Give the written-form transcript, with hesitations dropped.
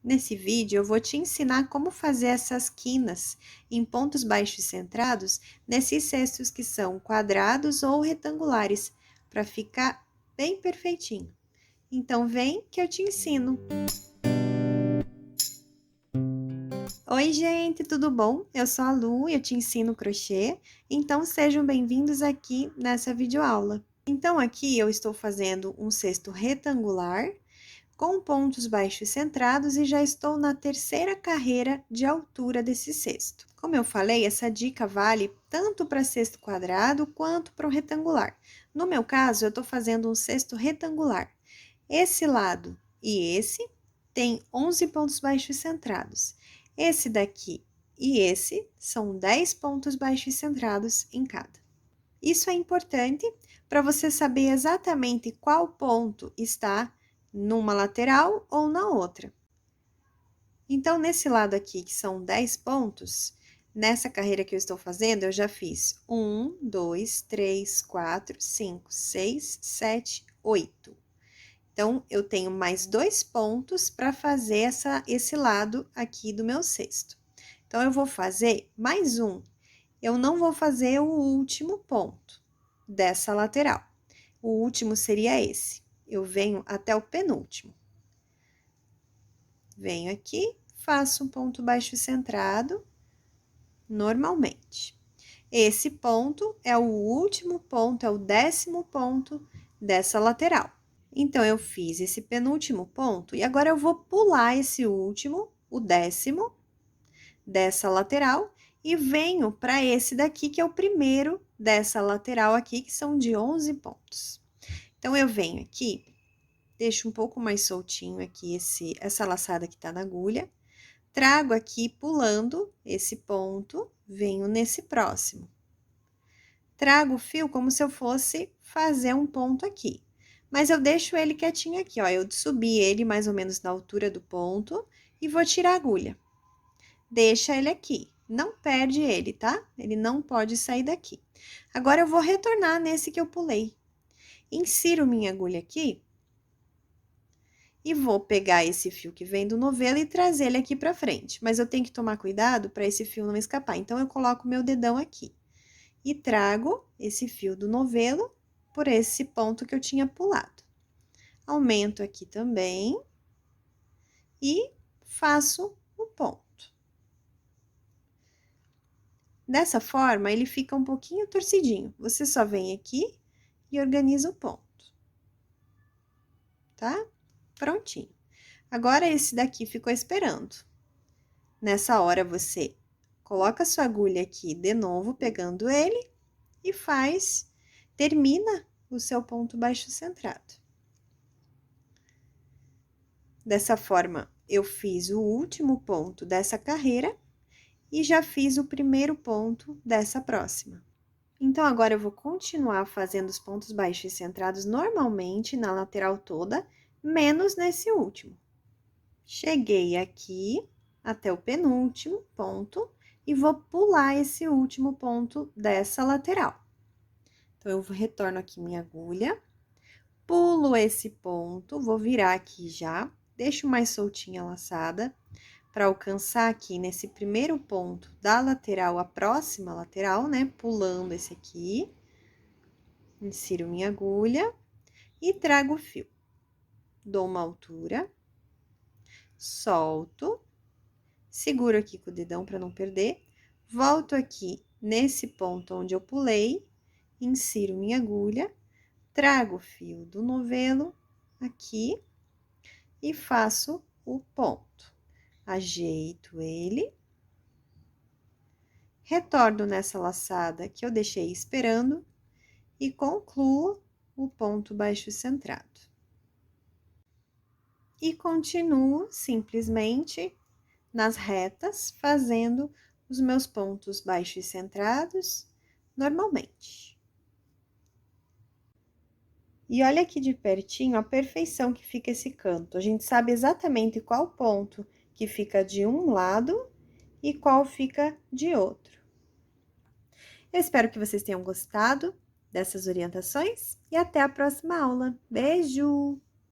Nesse vídeo, eu vou te ensinar como fazer essas quinas em pontos baixos centrados nesses cestos que são quadrados ou retangulares, para ficar bem perfeitinho. Então, vem que eu te ensino! Oi, gente, tudo bom? Eu sou a Lu e eu te ensino crochê, então sejam bem-vindos aqui nessa videoaula. Então, aqui eu estou fazendo um cesto retangular, com pontos baixos centrados e já estou na terceira carreira de altura desse cesto. Como eu falei, essa dica vale tanto para cesto quadrado quanto para o retangular. No meu caso, eu estou fazendo um cesto retangular. Esse lado e esse tem 11 pontos baixos centrados. Esse daqui e esse são 10 pontos baixos centrados em cada. Isso é importante para você saber exatamente qual ponto está numa lateral ou na outra. Então, nesse lado aqui, que são 10 pontos, nessa carreira que eu estou fazendo, eu já fiz 1, 2, 3, 4, 5, 6, 7, 8. Então, eu tenho mais 2 pontos para fazer esse lado aqui do meu cesto. Então, eu vou fazer mais um. Eu não vou fazer o último ponto dessa lateral. O último seria esse. Eu venho até o penúltimo. Venho aqui, faço um ponto baixo centrado, normalmente. Esse ponto é o último ponto, é o 10º ponto dessa lateral. Então, eu fiz esse penúltimo ponto e agora eu vou pular esse último, o 10º, dessa lateral e venho para esse daqui, que é o primeiro dessa lateral aqui, que são de 11 pontos. Então, eu venho aqui, deixo um pouco mais soltinho aqui essa laçada que tá na agulha, trago aqui pulando esse ponto, venho nesse próximo. Trago o fio como se eu fosse fazer um ponto aqui, mas eu deixo ele quietinho aqui, ó, eu subi ele mais ou menos na altura do ponto e vou tirar a agulha. Deixa ele aqui, não perde ele, tá? Ele não pode sair daqui. Agora, eu vou retornar nesse que eu pulei. Insiro minha agulha aqui e vou pegar esse fio que vem do novelo e trazer ele aqui pra frente. Mas eu tenho que tomar cuidado para esse fio não escapar. Então, eu coloco meu dedão aqui e trago esse fio do novelo por esse ponto que eu tinha pulado. Aumento aqui também e faço o ponto. Dessa forma, ele fica um pouquinho torcidinho. Você só vem aqui e organiza o ponto. Tá? Prontinho. Agora, esse daqui ficou esperando. Nessa hora, você coloca a sua agulha aqui de novo, pegando ele, e termina o seu ponto baixo centrado. Dessa forma, eu fiz o último ponto dessa carreira e já fiz o primeiro ponto dessa próxima. Então, agora eu vou continuar fazendo os pontos baixos centrados normalmente na lateral toda, menos nesse último. Cheguei aqui até o penúltimo ponto e vou pular esse último ponto dessa lateral. Então, eu retorno aqui minha agulha, pulo esse ponto, vou virar aqui já, deixo mais soltinha a laçada, para alcançar aqui nesse primeiro ponto da lateral, a próxima lateral, né? Pulando esse aqui. Insiro minha agulha e trago o fio. Dou uma altura, solto, seguro aqui com o dedão para não perder, volto aqui nesse ponto onde eu pulei, insiro minha agulha, trago o fio do novelo aqui e faço o ponto. Ajeito ele, retorno nessa laçada que eu deixei esperando e concluo o ponto baixo centrado. E continuo simplesmente nas retas, fazendo os meus pontos baixos centrados normalmente. E olha aqui de pertinho a perfeição que fica esse canto. A gente sabe exatamente qual ponto que fica de um lado e qual fica de outro. Eu espero que vocês tenham gostado dessas orientações e até a próxima aula. Beijo!